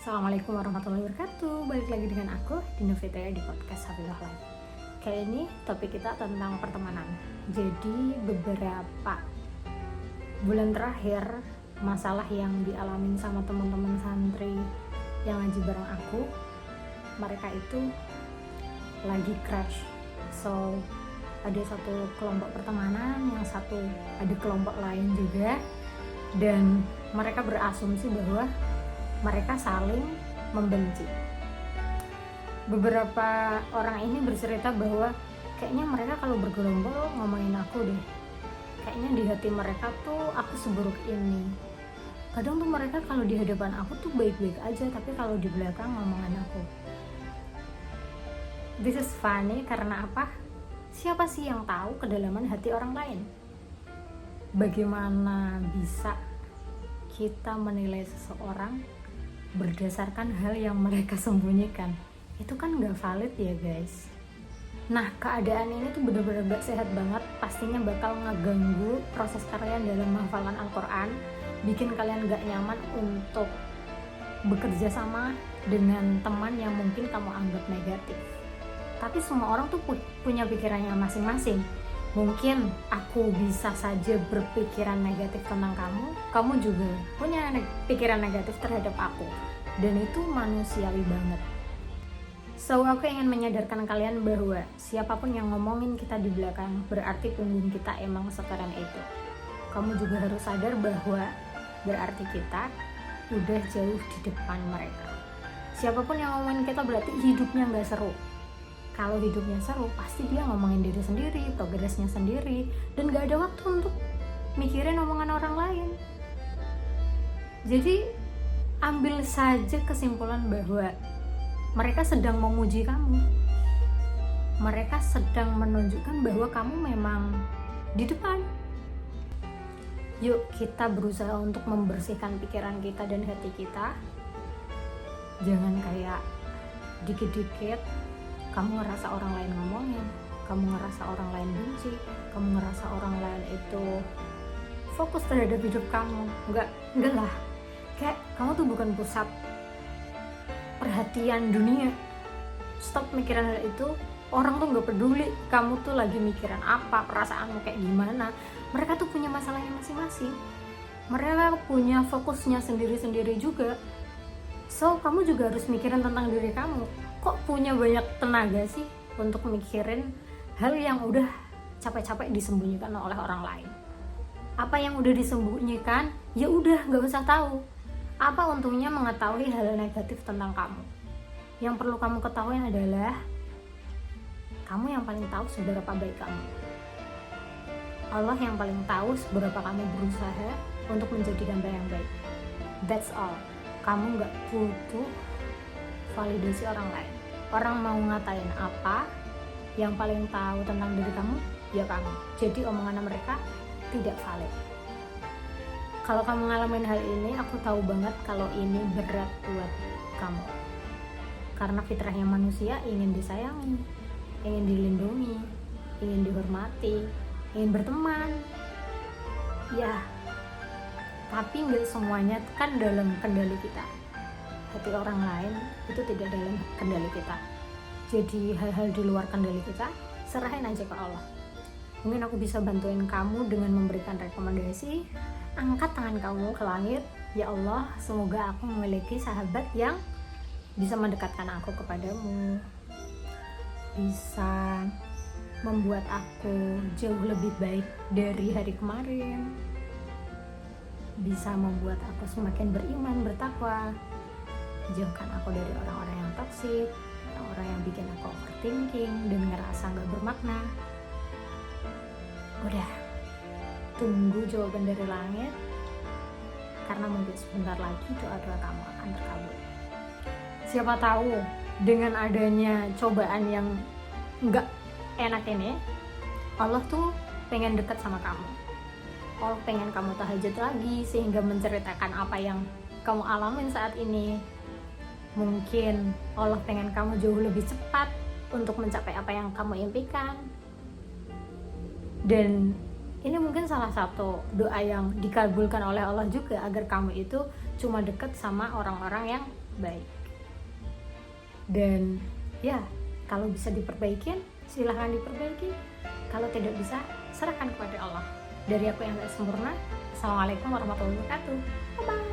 Assalamualaikum warahmatullahi wabarakatuh. Balik lagi dengan aku Dina Fitria di podcast Hafilah Life. Kali ini topik kita tentang pertemanan. Jadi beberapa bulan terakhir masalah yang dialamin sama teman-teman santri yang ngaji bareng aku, mereka itu lagi crash. So ada satu kelompok pertemanan, yang satu ada kelompok lain juga, dan mereka berasumsi bahwa mereka saling membenci. Beberapa orang ini bercerita bahwa kayaknya mereka kalau bergerombol ngomongin aku deh. Kayaknya di hati mereka tuh aku seburuk ini. Kadang tuh mereka kalau di hadapan aku tuh baik-baik aja, tapi kalau di belakang ngomongin aku. This is funny karena apa? Siapa sih yang tahu kedalaman hati orang lain? Bagaimana bisa kita menilai seseorang berdasarkan hal yang mereka sembunyikan? Itu kan gak valid ya guys. Nah, keadaan ini tuh bener-bener gak sehat banget. Pastinya bakal ngeganggu proses kalian dalam menghafalkan Al-Quran, bikin kalian gak nyaman untuk bekerja sama dengan teman yang mungkin kamu anggap negatif. Tapi semua orang tuh punya pikirannya masing-masing. Mungkin aku bisa saja berpikiran negatif tentang kamu juga punya pikiran negatif terhadap aku, dan itu manusiawi banget. So aku ingin menyadarkan kalian bahwa siapapun yang ngomongin kita di belakang berarti punggung kita emang sekeren itu. Kamu juga harus sadar bahwa berarti kita udah jauh di depan mereka. Siapapun yang ngomongin kita berarti hidupnya gak seru. Kalau hidupnya seru, pasti dia ngomongin diri sendiri, progresnya sendiri, dan gak ada waktu untuk mikirin omongan orang lain. Jadi, ambil saja kesimpulan bahwa mereka sedang memuji kamu. Mereka sedang menunjukkan bahwa kamu memang di depan. Yuk, kita berusaha untuk membersihkan pikiran kita dan hati kita. Jangan kayak dikit-dikit kamu ngerasa orang lain ngomongin, kamu ngerasa orang lain benci, kamu ngerasa orang lain itu fokus terhadap hidup kamu. Enggak lah. Kayak kamu tuh bukan pusat perhatian dunia. Stop mikirin hal itu. Orang tuh gak peduli kamu tuh lagi mikirin apa, perasaanmu kayak gimana. Mereka tuh punya masalahnya masing-masing. Mereka punya fokusnya sendiri-sendiri juga. So, kamu juga harus mikirin tentang diri kamu. Kok punya banyak tenaga sih untuk mikirin hal yang udah capek-capek disembunyikan oleh orang lain? Apa yang udah disembunyikan, ya udah gak usah tahu. Apa untungnya mengetahui hal negatif tentang kamu? Yang perlu kamu ketahui adalah kamu yang paling tahu seberapa baik kamu. Allah yang paling tahu seberapa kamu berusaha untuk menjadi hamba yang baik. That's all. Kamu gak butuh validasi orang lain. Orang mau ngatain apa, yang paling tahu tentang diri kamu ya kamu. Jadi omongan mereka tidak valid. Kalau kamu ngalamin hal ini, aku tahu banget kalau ini berat buat kamu. Karena fitrahnya manusia ingin disayangi, ingin dilindungi, ingin dihormati, ingin berteman. Ya, tapi nggak semuanya kan dalam kendali kita. Hati orang lain itu tidak dalam kendali kita. Jadi hal-hal di luar kendali kita serahin aja ke Allah. Mungkin aku bisa bantuin kamu dengan memberikan rekomendasi. Angkat tangan kamu ke langit. Ya Allah, semoga aku memiliki sahabat yang bisa mendekatkan aku kepadamu, bisa membuat aku jauh lebih baik dari hari kemarin, bisa membuat aku semakin beriman, bertakwa. Jauhkan aku dari orang-orang yang toksik, orang-orang yang bikin aku overthinking dan ngerasa gak bermakna. Udah, tunggu jawaban dari langit, karena mungkin sebentar lagi doa-doa kamu akan terkabul. Siapa tahu dengan adanya cobaan yang gak enak ini, Allah tuh pengen dekat sama kamu. Allah pengen kamu tahajud lagi sehingga menceritakan apa yang kamu alamin saat ini. Mungkin Allah pengen kamu jauh lebih cepat untuk mencapai apa yang kamu impikan. Dan ini mungkin salah satu doa yang dikabulkan oleh Allah juga, agar kamu itu cuma deket sama orang-orang yang baik. Dan ya, kalau bisa diperbaikin, silahkan diperbaiki. Kalau tidak bisa, serahkan kepada Allah. Dari aku yang gak sempurna, Assalamualaikum warahmatullahi wabarakatuh. Bye-bye.